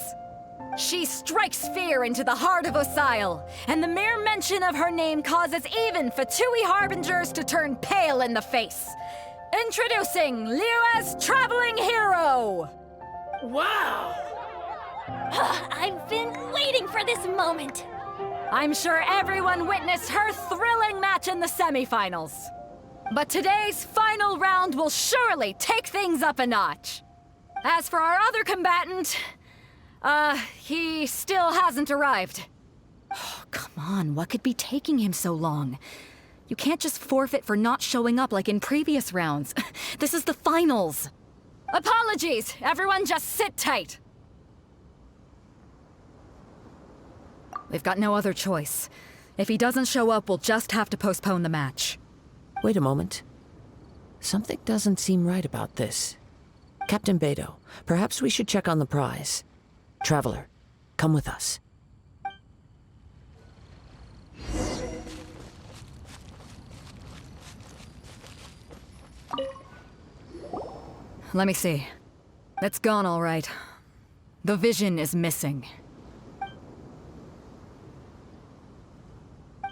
She strikes fear into the heart of Osile, and the mere mention of her name causes even Fatui Harbingers to turn pale in the face. Introducing Liyue's traveling hero! Wow! I've been waiting for this moment. I'm sure everyone witnessed her thrilling match in the semifinals. But today's final round will surely take things up a notch. As for our other combatant, he still hasn't arrived. Oh, come on, what could be taking him so long? You can't just forfeit for not showing up like in previous rounds. This is the finals. Apologies, everyone just sit tight. We've got no other choice. If he doesn't show up, we'll just have to postpone the match. Wait a moment. Something doesn't seem right about this. Captain Beidou, perhaps we should check on the prize. Traveler, come with us. Let me see. It's gone all right. The vision is missing.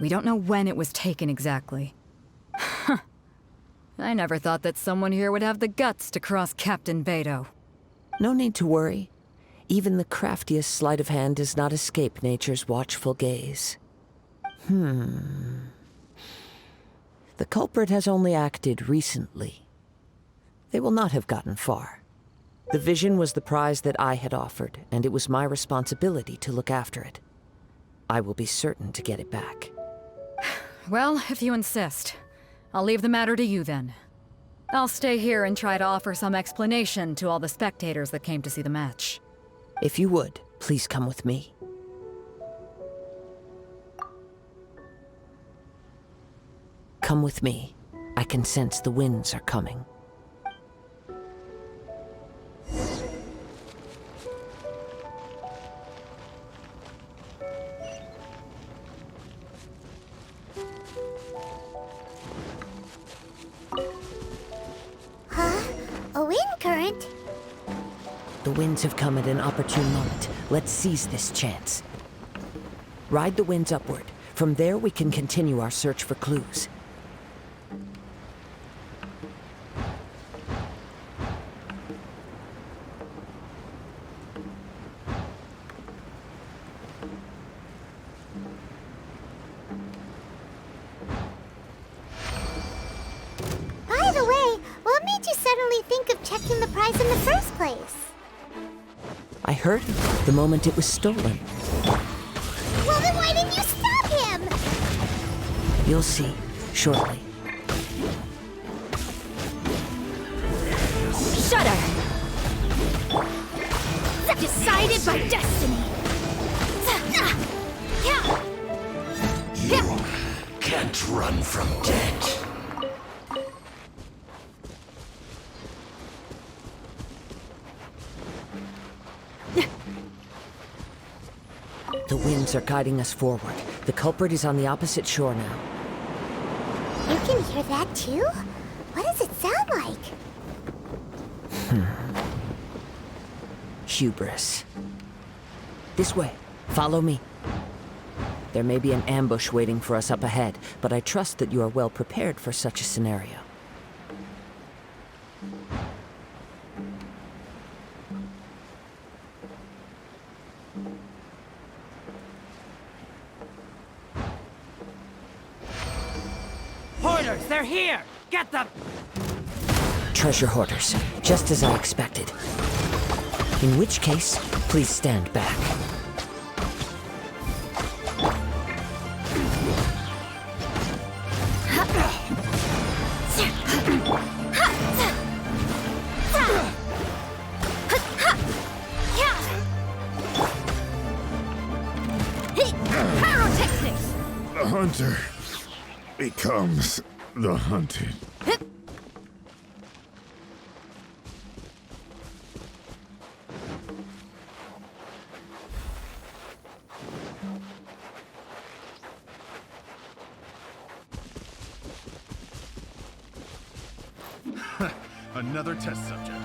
We don't know when it was taken exactly. I never thought that someone here would have the guts to cross Captain Beidou. No need to worry. Even the craftiest sleight of hand does not escape nature's watchful gaze. The culprit has only acted recently. They will not have gotten far. The vision was the prize that I had offered, and it was my responsibility to look after it. I will be certain to get it back. Well, if you insist. I'll leave the matter to you then. I'll stay here and try to offer some explanation to all the spectators that came to see the match. If you would, please come with me. Come with me. I can sense the winds are coming. A wind current? The winds have come at an opportune moment. Let's seize this chance. Ride the winds upward. From there, we can continue our search for clues. By the way, what made you suddenly think of checking the prize in the first place? I heard it the moment it was stolen. Well, then why didn't you stop him? You'll see shortly. Shudder! Decided by destiny! You can't run from death. The winds are guiding us forward. The culprit is on the opposite shore now. You can hear that too? What does it sound like? Hubris. This way. Follow me. There may be an ambush waiting for us up ahead, but I trust that you are well prepared for such a scenario. Hoarders, they're here! Get them! Treasure hoarders, just as I expected. In which case, please stand back. The hunter becomes the hunted. Another test subject.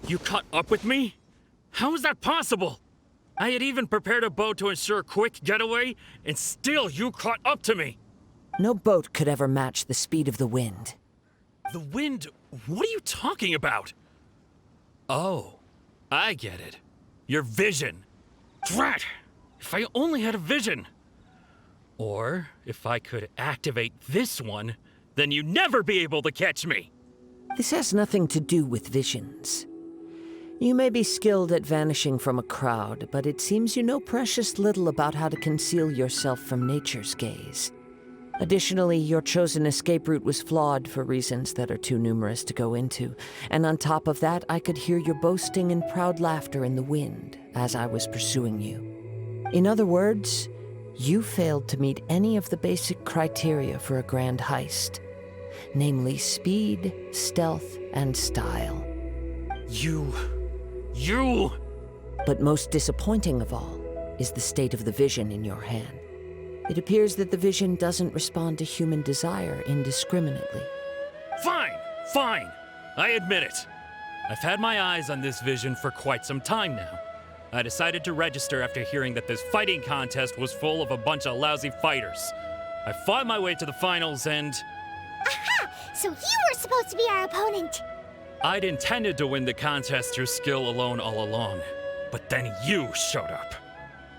You caught up with me? How is that possible? I had even prepared a boat to ensure a quick getaway, and still you caught up to me! No boat could ever match the speed of the wind. The wind? What are you talking about? Oh, I get it. Your vision. Drat! If I only had a vision! Or, if I could activate this one, then you'd never be able to catch me! This has nothing to do with visions. You may be skilled at vanishing from a crowd, but it seems you know precious little about how to conceal yourself from nature's gaze. Additionally, your chosen escape route was flawed for reasons that are too numerous to go into, and on top of that, I could hear your boasting and proud laughter in the wind as I was pursuing you. In other words, you failed to meet any of the basic criteria for a grand heist, namely speed, stealth, and style. You... But most disappointing of all, is the state of the vision in your hand. It appears that the vision doesn't respond to human desire indiscriminately. Fine, fine. I admit it. I've had my eyes on this vision for quite some time now. I decided to register after hearing that this fighting contest was full of a bunch of lousy fighters. I fought my way to the finals and... Aha! So you were supposed to be our opponent! I'd intended to win the contest through skill alone all along. But then you showed up.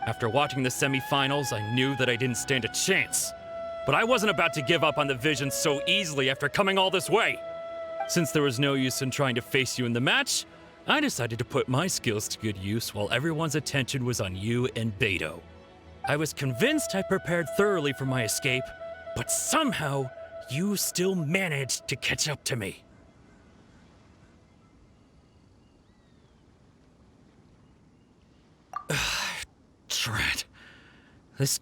After watching the semifinals, I knew that I didn't stand a chance. But I wasn't about to give up on the vision so easily after coming all this way. Since there was no use in trying to face you in the match, I decided to put my skills to good use while everyone's attention was on you and Beidou. I was convinced I prepared thoroughly for my escape, but somehow you still managed to catch up to me. Drat. This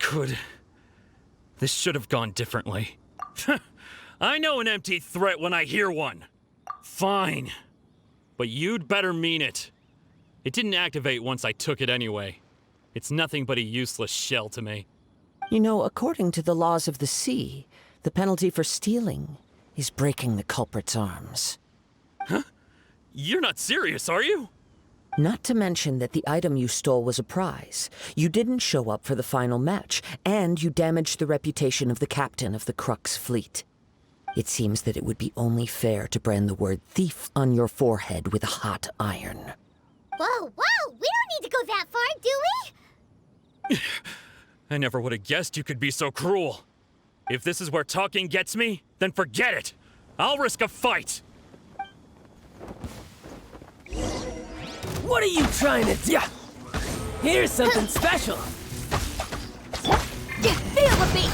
should have gone differently. I know an empty threat when I hear one. Fine. But you'd better mean it. It didn't activate once I took it anyway. It's nothing but a useless shell to me. You know, according to the laws of the sea, the penalty for stealing is breaking the culprit's arms. Huh? You're not serious, are you? Not to mention that the item you stole was a prize. You didn't show up for the final match, and you damaged the reputation of the captain of the Crux fleet. It seems that it would be only fair to brand the word thief on your forehead with a hot iron. Whoa, whoa! We don't need to go that far, do we? I never would have guessed you could be so cruel. If this is where talking gets me, then forget it. I'll risk a fight. What are you trying to do? Here's something special. Feel the beat!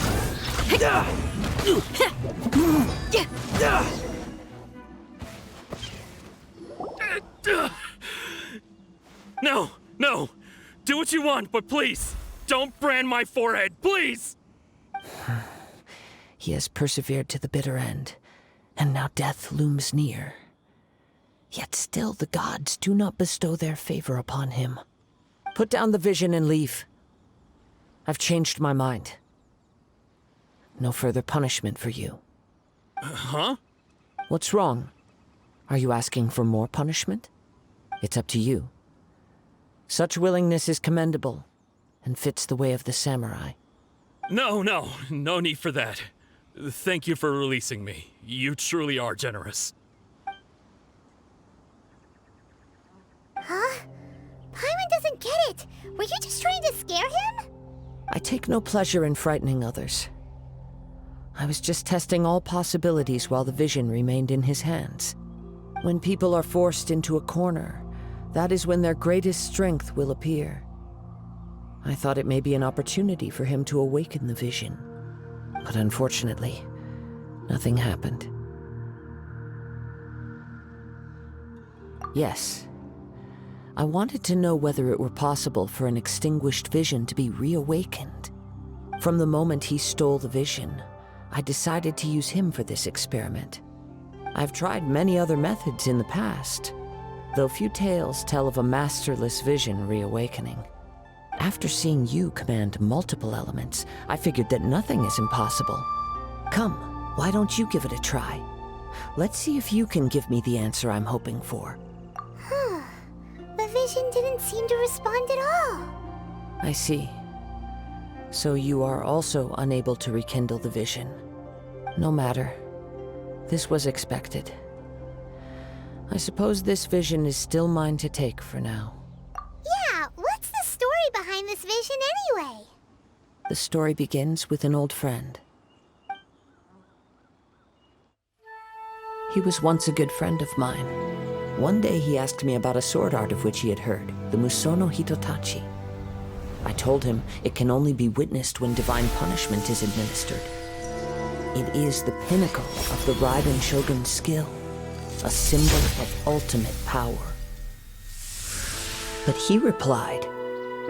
No, no. Do what you want, but please, don't brand my forehead, please! He has persevered to the bitter end, and now death looms near. Yet still the gods do not bestow their favor upon him. Put down the vision and leave. I've changed my mind. No further punishment for you. Huh? What's wrong? Are you asking for more punishment? It's up to you. Such willingness is commendable, and fits the way of the samurai. No need for that. Thank you for releasing me. You truly are generous. Huh? Paimon doesn't get it. Were you just trying to scare him? I take no pleasure in frightening others. I was just testing all possibilities while the vision remained in his hands. When people are forced into a corner, that is when their greatest strength will appear. I thought it may be an opportunity for him to awaken the vision. But unfortunately, nothing happened. Yes. I wanted to know whether it were possible for an extinguished vision to be reawakened. From the moment he stole the vision, I decided to use him for this experiment. I've tried many other methods in the past, though few tales tell of a masterless vision reawakening. After seeing you command multiple elements, I figured that nothing is impossible. Come, why don't you give it a try? Let's see if you can give me the answer I'm hoping for. The vision didn't seem to respond at all. I see. So you are also unable to rekindle the vision. No matter. This was expected. I suppose this vision is still mine to take for now. Yeah, what's the story behind this vision anyway? The story begins with an old friend. He was once a good friend of mine. One day he asked me about a sword art of which he had heard, the Musono Hitotachi. I told him it can only be witnessed when divine punishment is administered. It is the pinnacle of the Raiden Shogun's skill, a symbol of ultimate power. But he replied,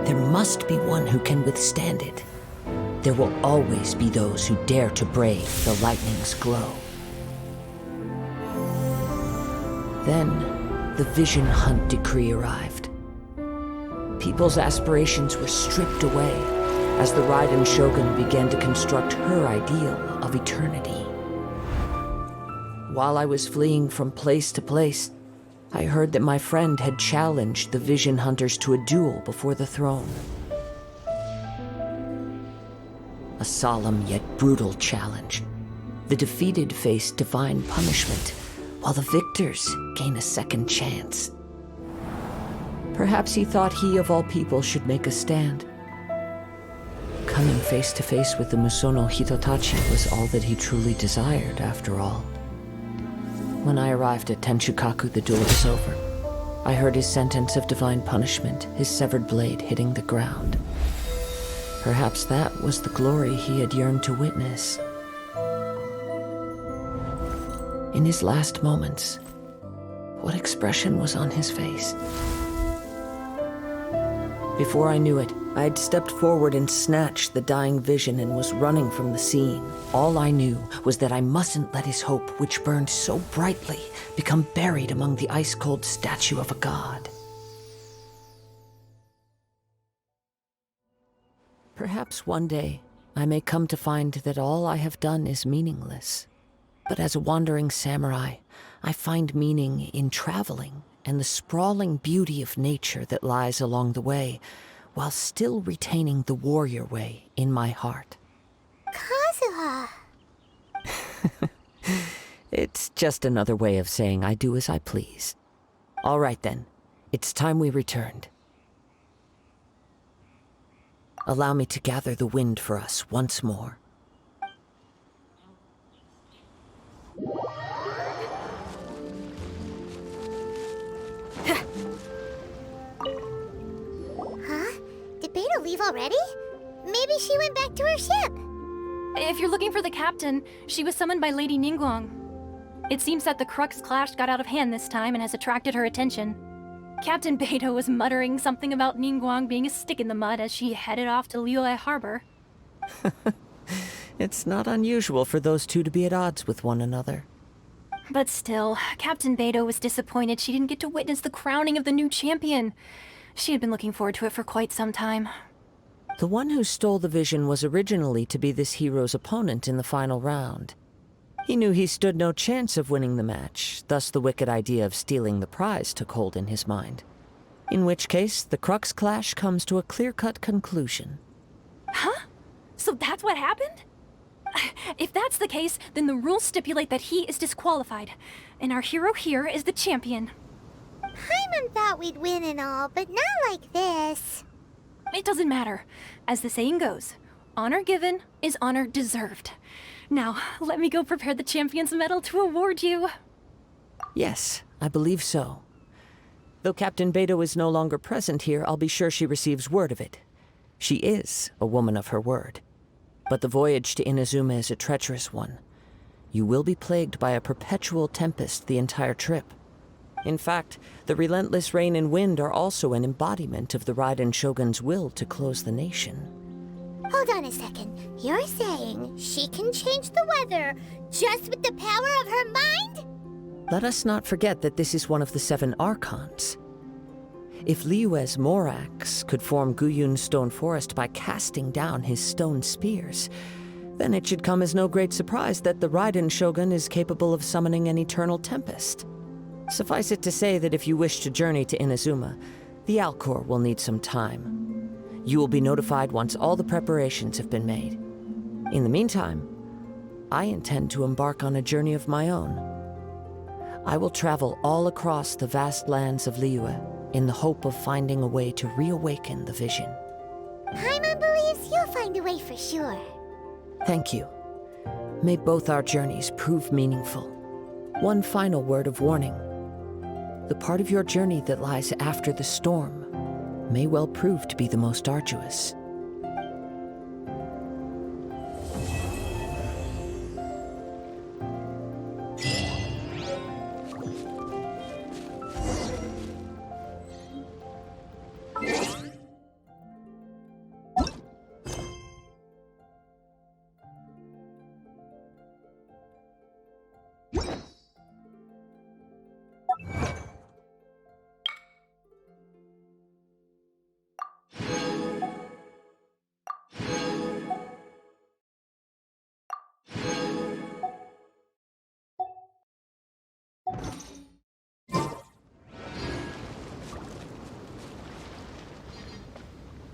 there must be one who can withstand it. There will always be those who dare to brave the lightning's glow. Then, the Vision Hunt decree arrived. People's aspirations were stripped away as the Raiden Shogun began to construct her ideal of eternity. While I was fleeing from place to place, I heard that my friend had challenged the Vision Hunters to a duel before the throne. A solemn yet brutal challenge. The defeated face divine punishment, while the victors gain a second chance. Perhaps he thought he of all people should make a stand. Coming face to face with the Musono Hitotachi was all that he truly desired, after all. When I arrived at Tenshukaku, the duel was over. I heard his sentence of divine punishment, his severed blade hitting the ground. Perhaps that was the glory he had yearned to witness. In his last moments, what expression was on his face? Before I knew it, I had stepped forward and snatched the dying vision and was running from the scene. All I knew was that I mustn't let his hope, which burned so brightly, become buried among the ice-cold statue of a god. Perhaps one day I may come to find that all I have done is meaningless. But as a wandering samurai, I find meaning in traveling and the sprawling beauty of nature that lies along the way, while still retaining the warrior way in my heart. Kazuha! It's just another way of saying I do as I please. All right then, it's time we returned. Allow me to gather the wind for us once more. Huh? Did Beidou leave already? Maybe she went back to her ship. If you're looking for the captain, she was summoned by Lady Ningguang. It seems that the Crux clash got out of hand this time and has attracted her attention. Captain Beidou was muttering something about Ningguang being a stick in the mud as she headed off to Liyue Harbor. It's not unusual for those two to be at odds with one another. But still, Captain Beidou was disappointed she didn't get to witness the crowning of the new champion. She had been looking forward to it for quite some time. The one who stole the vision was originally to be this hero's opponent in the final round. He knew he stood no chance of winning the match, thus the wicked idea of stealing the prize took hold in his mind. In which case, the Crux clash comes to a clear-cut conclusion. Huh? So that's what happened? If that's the case, then the rules stipulate that he is disqualified, and our hero here is the champion. Paimon thought we'd win and all, but not like this. It doesn't matter. As the saying goes, honor given is honor deserved. Now, let me go prepare the champion's medal to award you. Yes, I believe so. Though Captain Beidou is no longer present here, I'll be sure she receives word of it. She is a woman of her word. But the voyage to Inazuma is a treacherous one. You will be plagued by a perpetual tempest the entire trip. In fact, the relentless rain and wind are also an embodiment of the Raiden Shogun's will to close the nation. Hold on a second. You're saying she can change the weather just with the power of her mind? Let us not forget that this is one of the 7 Archons. If Liyue's Morax could form Guyun's stone forest by casting down his stone spears, then it should come as no great surprise that the Raiden Shogun is capable of summoning an eternal tempest. Suffice it to say that if you wish to journey to Inazuma, the Alcor will need some time. You will be notified once all the preparations have been made. In the meantime, I intend to embark on a journey of my own. I will travel all across the vast lands of Liyue in the hope of finding a way to reawaken the vision. Paimon believes you'll find a way for sure. Thank you. May both our journeys prove meaningful. One final word of warning. The part of your journey that lies after the storm may well prove to be the most arduous.